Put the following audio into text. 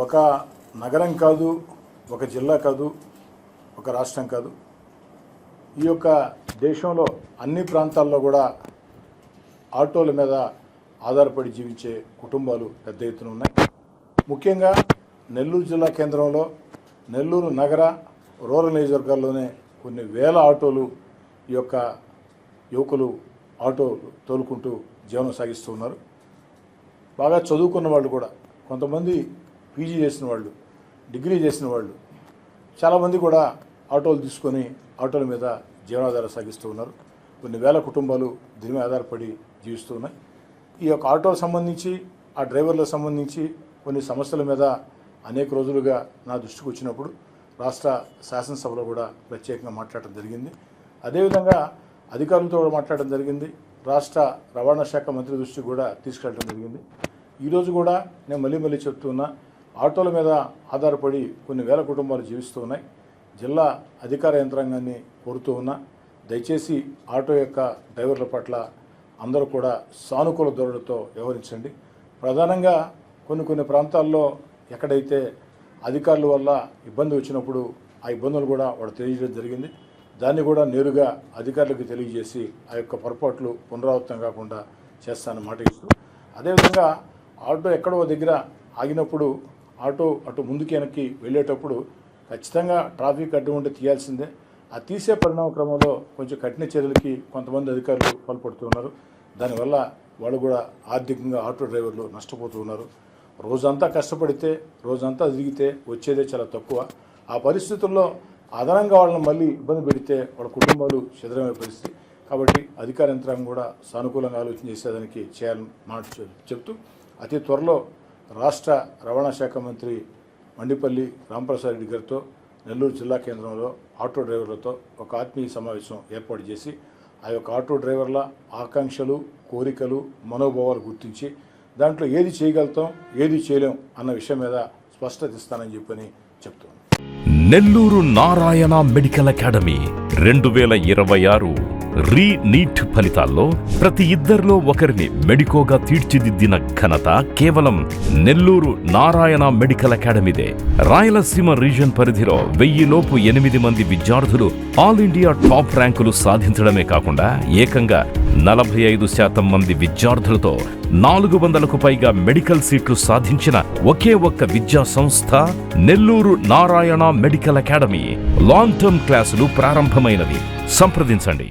ఒక నగరం కాదు, ఒక జిల్లా కాదు, ఒక రాష్ట్రం కాదు, ఈ యొక్క దేశంలో అన్ని ప్రాంతాల్లో కూడా ఆటోల మీద ఆధారపడి జీవించే కుటుంబాలు పెద్ద ఎత్తున ఉన్నాయి. ముఖ్యంగా నెల్లూరు జిల్లా కేంద్రంలో నెల్లూరు నగర రూరల్ నియోజకవర్గాల్లోనే కొన్ని వేల ఆటోలు ఈ యొక్క యువకులు ఆటోలు తోలుకుంటూ జీవనం సాగిస్తూ ఉన్నారు. బాగా చదువుకున్న వాళ్ళు కూడా, కొంతమంది పీజీ చేసిన వాళ్ళు, డిగ్రీ చేసిన వాళ్ళు, చాలామంది కూడా ఆటోలు తీసుకొని ఆటోల మీద జీవనాధారం సాగిస్తూ ఉన్నారు. కొన్ని వేల కుటుంబాలు దీని మీద ఆధారపడి జీవిస్తూ ఉన్నాయి. ఈ యొక్క ఆటోలకు సంబంధించి, ఆ డ్రైవర్లకు సంబంధించి కొన్ని సమస్యల మీద అనేక రోజులుగా నా దృష్టికి వచ్చినప్పుడు రాష్ట్ర శాసనసభలో కూడా ప్రత్యేకంగా మాట్లాడటం జరిగింది. అదేవిధంగా అధికారులతో కూడా మాట్లాడడం జరిగింది. రాష్ట్ర రవాణా శాఖ మంత్రి దృష్టికి కూడా తీసుకెళ్ళడం జరిగింది. ఈరోజు కూడా నేను మళ్ళీ చెప్తున్నా, ఆటోల మీద ఆధారపడి కొన్ని వేల కుటుంబాలు జీవిస్తూ ఉన్నాయి. జిల్లా అధికార యంత్రాంగాన్ని కోరుతూ ఉన్నా, దయచేసి ఆటో యొక్క డ్రైవర్ల పట్ల అందరూ కూడా సానుకూల ధోరణితో వ్యవహరించండి. ప్రధానంగా కొన్ని ప్రాంతాల్లో ఎక్కడైతే అధికారుల వల్ల ఇబ్బంది వచ్చినప్పుడు ఆ ఇబ్బందులు కూడా వాడు తెలియజేయడం జరిగింది. దాన్ని కూడా నేరుగా అధికారులకు తెలియజేసి ఆ యొక్క పొరపాట్లు పునరావృతం కాకుండా చేస్తానని మాట ఇస్తూ, అదేవిధంగా ఆటో ఎక్కడో దగ్గర ఆగినప్పుడు ఆటో అటు ముందుకి వెనక్కి వెళ్ళేటప్పుడు ఖచ్చితంగా ట్రాఫిక్ అడ్డు ఉంటే తీయాల్సిందే. ఆ తీసే పరిణామ క్రమంలో కొంచెం కఠిన చర్యలకి కొంతమంది అధికారులు పాల్పడుతున్నారు. దానివల్ల వాళ్ళు కూడా ఆర్థికంగా ఆటో డ్రైవర్లు నష్టపోతూ ఉన్నారు. రోజంతా కష్టపడితే, రోజంతా తిరిగితే వచ్చేదే చాలా తక్కువ. ఆ పరిస్థితుల్లో అదనంగా వాళ్ళని మళ్ళీ ఇబ్బంది పెడితే వాళ్ళ కుటుంబాలు శిథిలమయ్యే పరిస్థితి. కాబట్టి అధికార యంత్రాంగం కూడా సానుకూలంగా ఆలోచన చేసేదానికి చేయాలని మాట చెబుతూ, అతి త్వరలో రాష్ట్ర రవాణా శాఖ మంత్రి మండిపల్లి రాంప్రసాద్ రెడ్డి గారితో నెల్లూరు జిల్లా కేంద్రంలో ఆటో డ్రైవర్లతో ఒక ఆత్మీయ సమావేశం ఏర్పాటు చేసి ఆ యొక్క ఆటో డ్రైవర్ల ఆకాంక్షలు, కోరికలు, మనోభావాలు గుర్తించి దాంట్లో ఏది చేయగలుగుతాం, ఏది చేయలేం అన్న విషయం మీద స్పష్టత ఇస్తానని చెప్పని చెప్తున్నాను. నెల్లూరు నారాయణ మెడికల్ అకాడమీ 2026 రీ-నీట్ ఫలితాల్లో ప్రతి ఇద్దరిలో ఒకరిని మెడికోగా తీర్చిదిద్దిన ఘనత కేవలం నెల్లూరు నారాయణ మెడికల్ అకాడమీదే. రాయలసీమ రీజన్ పరిధిలో 1000 లోపు 8 మంది విద్యార్థులు ఆల్ ఇండియా టాప్ ర్యాంకులు సాధించడమే కాకుండా ఏకంగా 45% మంది విద్యార్థులతో 400కు పైగా మెడికల్ సీట్లు సాధించిన ఒకే ఒక్క విద్యా సంస్థ Nellore Narayana medical academy. Long term క్లాసులు ప్రారంభమైనవి. సంప్రదించండి.